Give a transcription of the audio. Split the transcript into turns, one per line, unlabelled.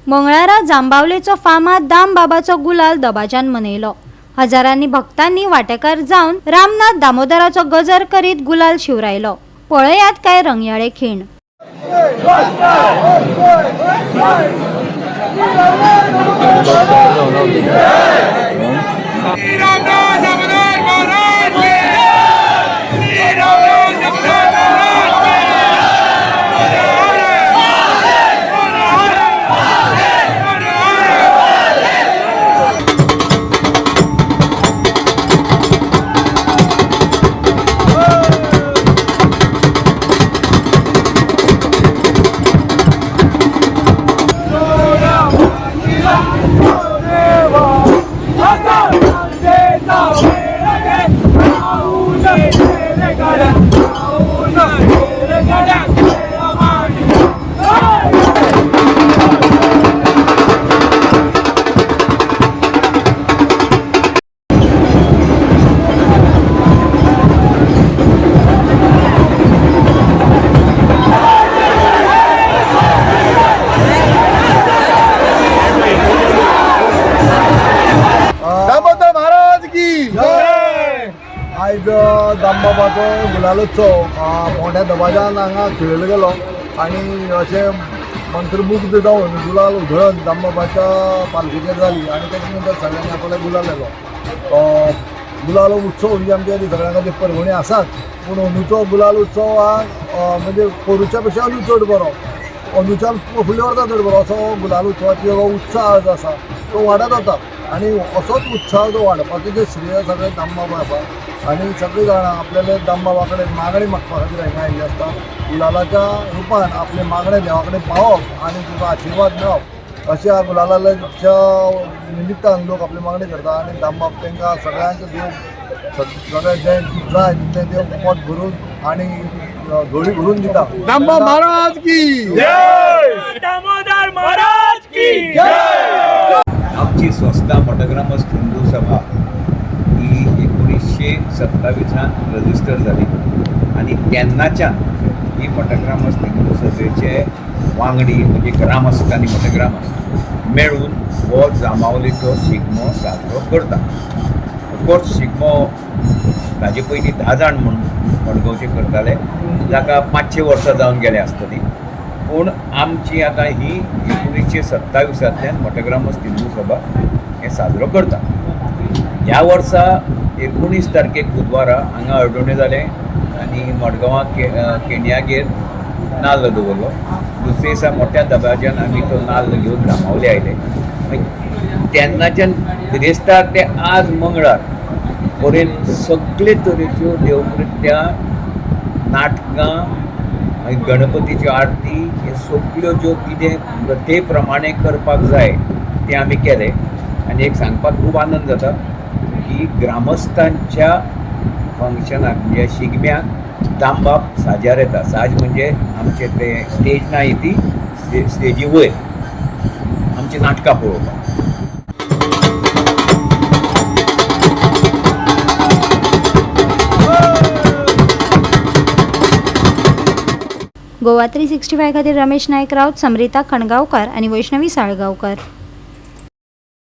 मंगळारा जांबावलेचो फामाद दामबाबाचो गुलाल दबाज्यान मनयलो। हजारांनी भक्तांनी वांटेकार जावन रामनाथ दामोदराचो गजर करीत गुलाल शिवरायलो। पळयात काय रंगयाळे खीण।
दामोदर महाराज की जय। आज दामबाबाचो गुलाल उत्सव मोठ्या दबाज्यान हांगा खेळिल्लो गेलो आनी अशें मंत्रमुग्ध जावन गुलाल उधळण दामबाबाच्या पालखेचेर जाली आनी तेच्या नंतर सगळ्यांनी आपल्याक गुलाल येलो। गुलाल उत्सव ही आमच्या सगळ्यां खातीर परवणी आसात, पूण अंदूचो गुलाल उत्सव हा म्हणजे पोरुच्या पेक्षा अंदू चड बरो, अंदूच्यान फुडल्या वर्सा चड बरो असो गुलाल उत्सवाचो उत्साह जो आसा तो वाडत वता आनी असोच उत्साह जो वाडपाचें जें श्रेय सगळें दामबाबा आसा आनी सगळीं जाणां आपल्याले दामबाबा कडेन मागणी मागपा खातीर हांगा आयिल्लीं आसता। गुलालाच्या रुपान आपले मागणे देवा कडेन पावप आनी तुका आशिर्वाद मेळप अशें ह्या गुलालाच्या निमित्तान लोक आपली मागणी करता आनी दामबाब तांकां सगळ्यांक देव सगळें जें जाय तें देव पोट भरून आनी झोळी भरून दिता। दामबाब महाराज की
जय। दामोदर महाराज की जय।
आमची संस्था मोटोग्रामर्स हिंदू सभा ही 1927 रजिस्टर जाली आनी तेन्नाच्यान ही मोटोग्रामर्स हिंदू सभेचे वांगडी म्हणजे ग्रामस्थ आनी मोटोग्रामर्स मेळून हो जांबावलेचो शिगमो साजरो करता। ऑफकोर्स शिगमो ताजे पयलीं 10 जाण मडगांवचे करताले, जाका 500 वर्सां जावन गेले आसतलीं, पूण आमची आतां ही 1927 मोटोग्रामर्स हिंदू सभा हें साजरो करता। ह्या वर्सा 19 तारखेक बुधवारा हांगा अडोणे जालें आनी मडगांवां केणयागेर नाल्ल दवरलो। दुसरे दिसा मोठ्या दबाज्यान आमी तो नाल्ल घेवन जांबावले आयले। तेन्नाच्यान क्रिस्तार ते आज मंगळार पर्यंत सगळे तरेच्यो देवकृत्या, नाटकां, गणपतीच्यो आरती हे सगळ्यो ज्यो कितें प्रथे प्रमाणे करपाक जाय तें आमी केलें। आनी एक सांगपाक खूब आनंद जाता की ग्रामस्थांच्या फंक्शनाक म्हणजे शिगम्याक दामबाब साजार येता। साज म्हणजे आमचे ते स्टेज ना ती स्टेजी वयर आमची नाटकां पळोवपाक।
गोवा 365 खातीर रमेश नायक राउत, समरिता खणगांवकार आनी वैष्णवी साळगांवकर।